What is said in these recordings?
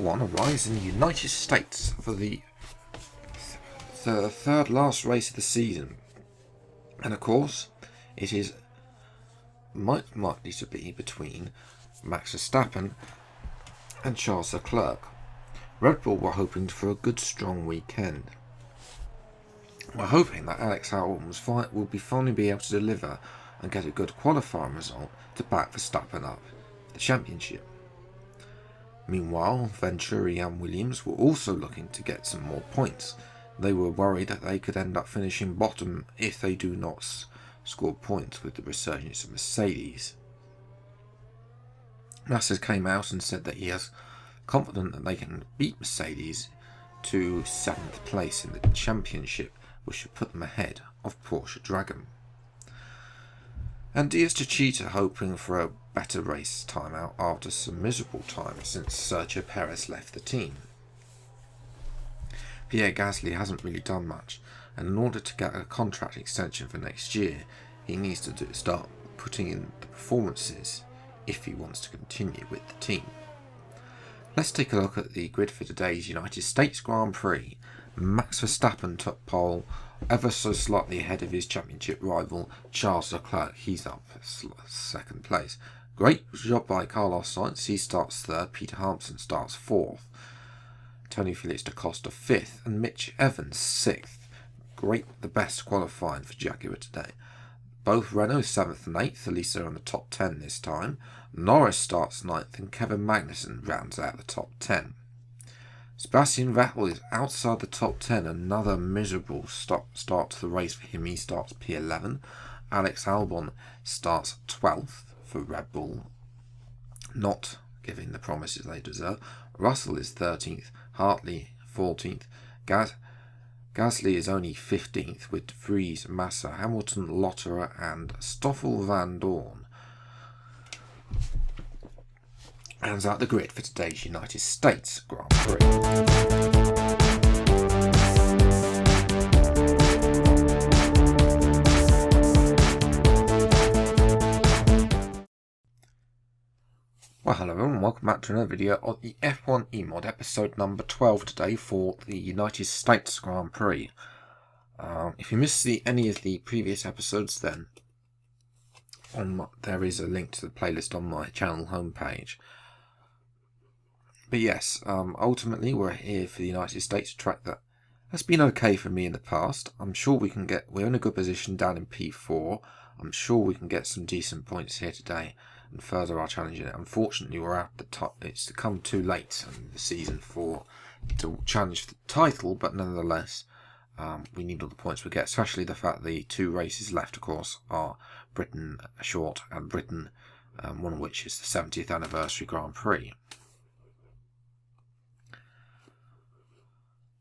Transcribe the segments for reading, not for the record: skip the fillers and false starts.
F1 arrives in the United States for the third last race of the season, and of course it is most likely to be between Max Verstappen and Charles Leclerc. Red Bull were hoping for a good strong weekend. We're hoping that Alex Albon will finally be able to deliver and get a good qualifying result to back Verstappen up for the championship. Meanwhile, Venturi and Williams were also looking to get some more points. They were worried that they could end up finishing bottom if they do not score points with the resurgence of Mercedes. Massa came out and said that he is confident that they can beat Mercedes to 7th place in the championship, which should put them ahead of Porsche Dragon. And Diaz Techeetah hoping for a better race time out after some miserable time since Sergio Perez left the team. Pierre Gasly hasn't really done much, and in order to get a contract extension for next year, he needs to start putting in the performances if he wants to continue with the team. Let's take a look at the grid for today's United States Grand Prix. Max Verstappen took pole, ever so slightly ahead of his championship rival Charles Leclerc. He's up for 2nd place. Great job by Carlos Sainz, he starts 3rd, Peter Hampson starts 4th, Tony Felix da Costa 5th, and Mitch Evans 6th. Great, the best qualifying for Jaguar today. Both Renault 7th and 8th, at least they're on the top 10 this time. Norris starts 9th and Kevin Magnussen rounds out the top 10. Sebastian Vettel is outside the top 10, another miserable start to the race for him. He starts P11. Alex Albon starts 12th for Red Bull, not giving the promises they deserve. Russell is 13th, Hartley 14th, Gasly is only 15th with Vries, Massa, Hamilton, Lotterer and Stoffel van Dorn. Rounds out the grid for today's United States Grand Prix. Well, hello everyone, welcome back to another video of the F1-E mod, episode number 12 today for the United States Grand Prix. If you missed any of the previous episodes, then there is a link to the playlist on my channel homepage. But yes, ultimately we're here for the United States, a track that has been okay for me in the past. I'm sure we're in a good position down in P4. I'm sure we can get some decent points here today and further our challenge in it. Unfortunately, we're at the top. It's come too late in the season to challenge the title, but nonetheless, we need all the points we get, especially the fact the 2 races left, of course, are Britain Short and Britain, one of which is the 70th anniversary Grand Prix.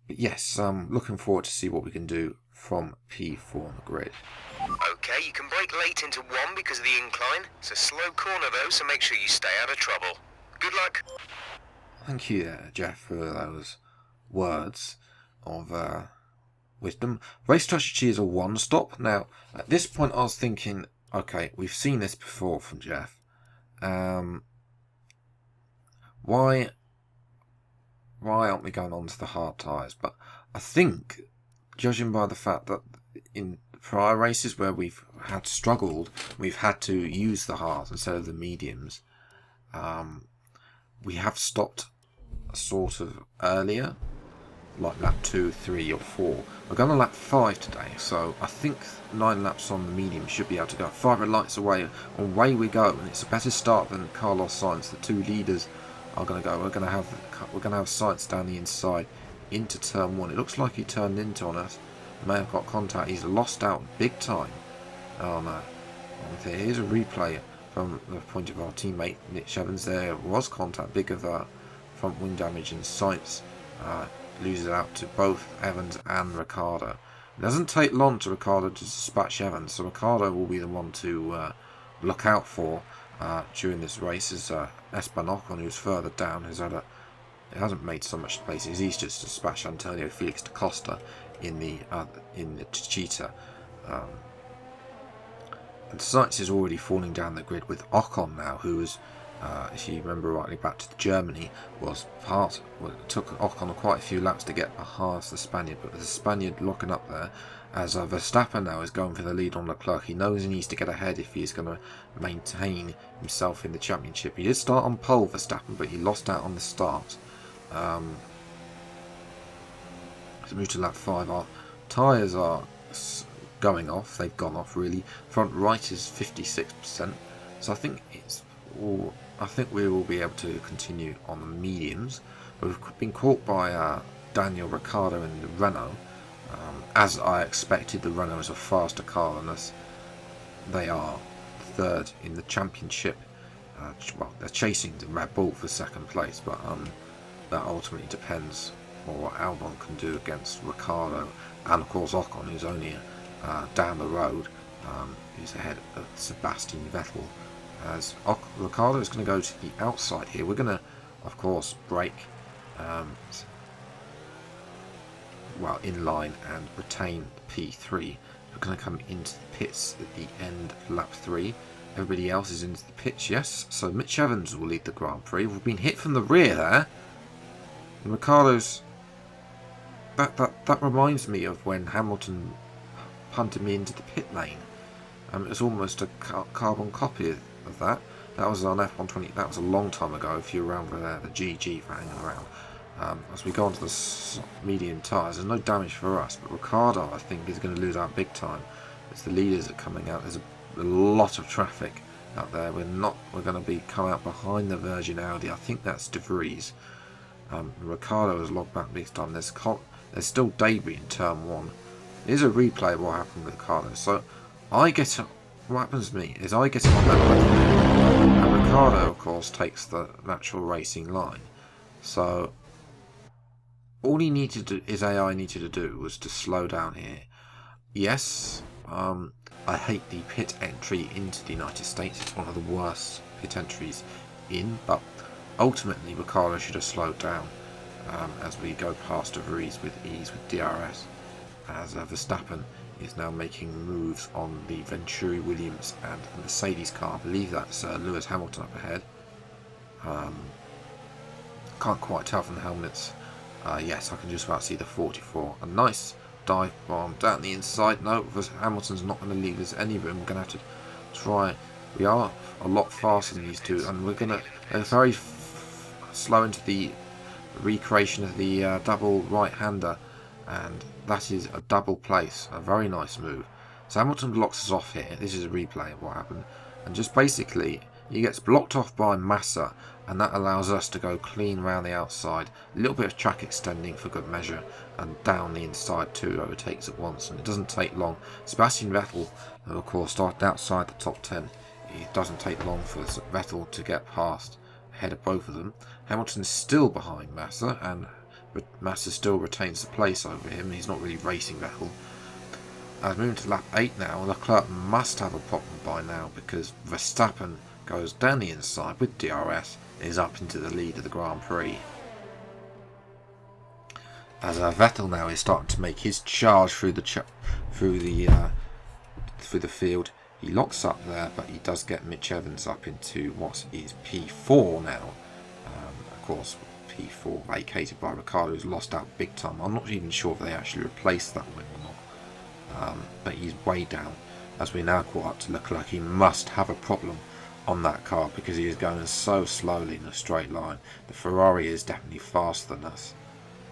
But yes, looking forward to see what we can do from P4 on the grid. Okay, you can brake late into 1 because of the incline. It's a slow corner though, so make sure you stay out of trouble. Good luck. Thank you there, Jeff, for those words of wisdom. Race strategy is a 1-stop. Now, at this point I was thinking, okay, we've seen this before from Jeff. Why aren't we going on to the hard tyres? But I think, judging by the fact that in prior races where we've had struggled, we've had to use the hards instead of the mediums. We have stopped sort of earlier, like lap 2, 3 or 4. We're going to lap 5 today, so I think 9 laps on the medium should be able to go. 5 red lights away, away we go, and it's a better start than Carlos Sainz. The 2 leaders are going to go. We're going to have Sainz down the inside into turn 1. It looks like he turned into on us. May have got contact. He's lost out big time. Oh no. Here's a replay from the point of our teammate Mitch Evans. There was contact, big of front wing damage, and Sainz loses out to both Evans and Ricciardo. It doesn't take long to Ricciardo to dispatch Evans, so Ricciardo will be the one to look out for during this race, as Esteban Ocon, who's further down, it hasn't made so much space. He's just dispatched Antonio Felix da Costa in the Techeetah. And Sainz is already falling down the grid with Ocon now, who is if you remember rightly, back to Germany, it took Ocon quite a few laps to get past the Spaniard, but with the Spaniard locking up there, as Verstappen now is going for the lead on Leclerc. He knows he needs to get ahead if he's going to maintain himself in the championship. He did start on pole, Verstappen, but he lost out on the start. Let's move to lap 5. Our tyres are going off. They've gone off, really. Front right is 56%, so I think we will be able to continue on the mediums. But we've been caught by Daniel Ricciardo in the Renault. As I expected, the Renault is a faster car than us. They are third in the championship. Well, they're chasing the Red Bull for second place, but that ultimately depends on what Albon can do against Ricciardo, and of course Ocon, who's only down the road, who's ahead of Sebastian Vettel. As Ricciardo is going to go to the outside here. We're going to, of course, brake in line and retain P3. We're going to come into the pits at the end of lap 3. Everybody else is into the pits, yes. So Mitch Evans will lead the Grand Prix. We've been hit from the rear there. And Ricciardo's... That reminds me of when Hamilton punted me into the pit lane. It was almost a carbon copy of that. That was on F1-20. That was a long time ago. If you're around with the GG for hanging around. As we go on to the medium tyres, there's no damage for us, but Ricciardo, I think, is going to lose out big time as the leaders are coming out. There's a lot of traffic out there. We're going to be come out behind the Virgin Audi. I think that's De Vries. Ricciardo has logged back big time. There's still debris in turn 1. Here's a replay of what happened with Ricciardo. So what happens to me is I get him on that left, and Ricciardo, of course, takes the natural racing line. So all he needed to do, his AI needed to do, was to slow down here. Yes, I hate the pit entry into the United States. It's one of the worst pit entries in, but ultimately Ricciardo should have slowed down as we go past De Vries with ease with DRS, as Verstappen is now making moves on the Venturi Williams and the Mercedes car. I believe that's Lewis Hamilton up ahead. Can't quite tell from the helmets. Yes, I can just about see the 44. A nice dive bomb down the inside. No, Hamilton's not going to leave us any room. We're going to have to try. We are a lot faster than these two, and we're going to very slow into the recreation of the double right-hander, and that is a double place. A very nice move. So Hamilton blocks us off here. This is a replay of what happened, and just basically he gets blocked off by Massa, and that allows us to go clean around the outside. A little bit of track extending for good measure, and down the inside too, overtakes at once, and it doesn't take long. Sebastian Vettel, of course, started outside the top 10. It doesn't take long for Vettel to get past ahead of both of them. Hamilton's still behind Massa, and Massa still retains the place over him. He's not really racing Vettel. As moving to lap 8 now, Leclerc must have a problem by now, because Verstappen goes down the inside with DRS and is up into the lead of the Grand Prix. As Vettel now is starting to make his charge through the field. He locks up there, but he does get Mitch Evans up into what is P4 now. Of course, P4 vacated by Ricciardo, who's lost out big time. I'm not even sure if they actually replaced that wing or not. But he's way down. As we now caught up to Leclerc, he must have a problem on that car because he is going so slowly in a straight line. The Ferrari is definitely faster than us.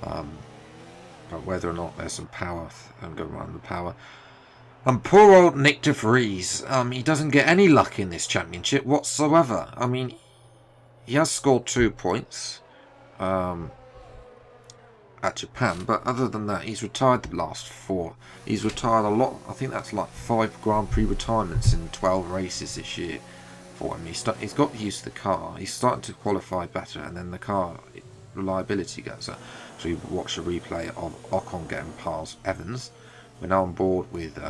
But whether or not there's some power, I'm going to run the power. And poor old Nick De Vries, he doesn't get any luck in this championship whatsoever. I mean, he has scored 2 points at Japan, but other than that, he's retired the last 4. He's retired a lot. I think that's like 5 Grand Prix retirements in 12 races this year for him. He's got used to the car. He's starting to qualify better, and then the car reliability goes up. So we watched a replay of Ocon getting past Evans. We're now on board with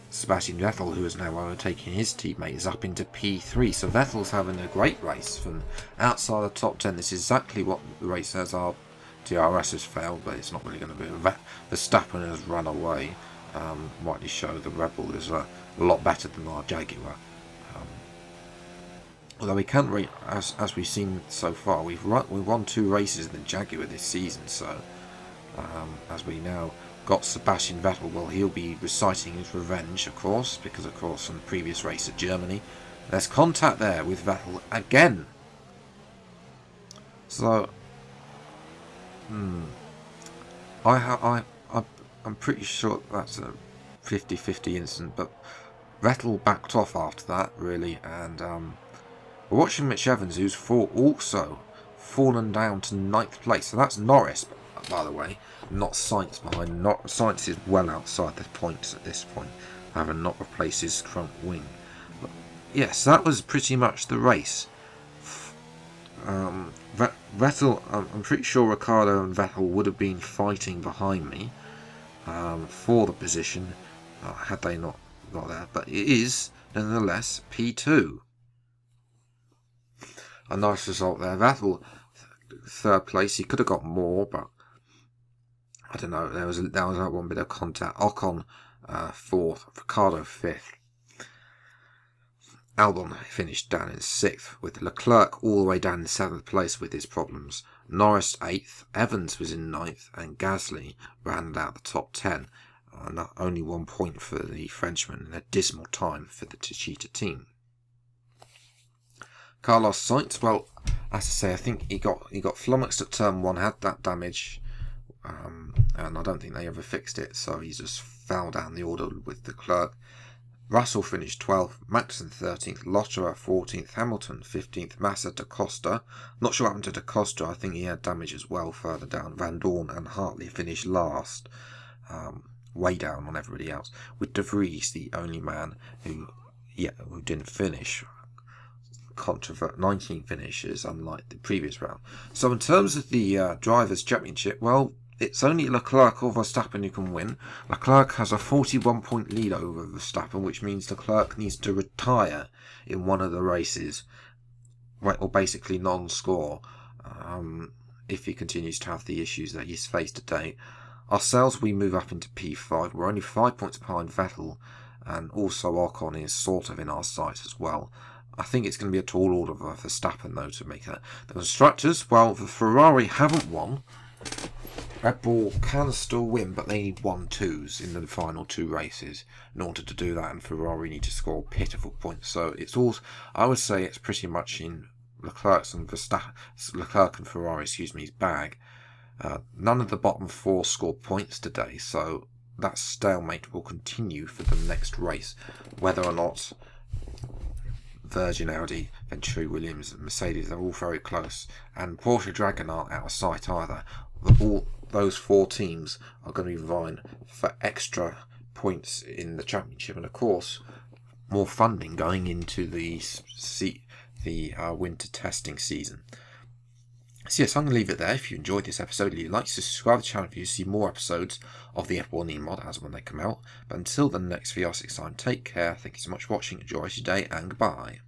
Sebastian Vettel, who is now overtaking his teammate, is up into P3. So Vettel's having a great race from outside the top 10. This is exactly what the race says. Our DRS has failed, but it's not really going to be. Verstappen has run away. Rightly show the Red Bull is a lot better than our Jaguar. Although we can't rate, as we've seen so far, we've won 2 races in the Jaguar this season. So as we now got Sebastian Vettel, well, he'll be reciting his revenge, of course, because of course from the previous race at Germany, there's contact there with Vettel again. So I'm pretty sure that's a 50-50 incident, but Vettel backed off after that, really, and we're watching Mitch Evans, who's also fallen down to 9th place. So that's Norris, by the way, not Sainz behind. Sainz is well outside the points at this point, having not replaced his front wing. But yes, that was pretty much the race. Vettel, I'm pretty sure Ricciardo and Vettel would have been fighting behind me for the position had they not got there. But it is, nonetheless, P2. A nice result there. Vettel, 3rd place. He could have got more, but I don't know. There was that one bit of contact. Ocon 4th, Ricciardo 5th. Albon finished down in 6th, with Leclerc all the way down in 7th place with his problems. Norris 8th, Evans was in 9th, and Gasly rounded out the top 10. Only 1 point for the Frenchman, and a dismal time for the Techeetah team. Carlos Sainz, well, as I say, I think he got flummoxed at turn 1, had that damage, and I don't think they ever fixed it, so he just fell down the order with the Leclerc. Russell finished 12th, Magnussen 13th, Lotterer 14th, Hamilton 15th, Massa Da Costa. Not sure what happened to Da Costa, I think he had damage as well further down. Van Dorn and Hartley finished last, way down on everybody else, with De Vries the only man who didn't finish. 19 finishes, unlike the previous round. So in terms of the Drivers' Championship, well, it's only Leclerc or Verstappen who can win. Leclerc has a 41-point lead over Verstappen, which means Leclerc needs to retire in one of the races, or basically non-score, if he continues to have the issues that he's faced today. Ourselves, we move up into P5. We're only 5 points behind Vettel, and also Ocon is sort of in our sight as well. I think it's going to be a tall order for Verstappen, though, to make that. The constructors, well, the Ferrari haven't won. Red Bull can still win, but they need 1-2s in the final 2 races in order to do that, and Ferrari need to score pitiful points. So it's all, I would say, it's pretty much in Leclerc and Ferrari's bag. None of the bottom 4 scored points today, so that stalemate will continue for the next race, whether or not Virgin, Audi, Venturi, Williams and Mercedes are all very close, and Porsche Dragon aren't out of sight either. All those 4 teams are going to be vying for extra points in the championship, and of course more funding going into the winter testing season. So yes, I'm going to leave it there. If you enjoyed this episode, leave a like, subscribe to the channel if you see more episodes of the F1-E mod as when they come out. But until the next VR6 time, take care, thank you so much for watching, enjoy your day, and goodbye.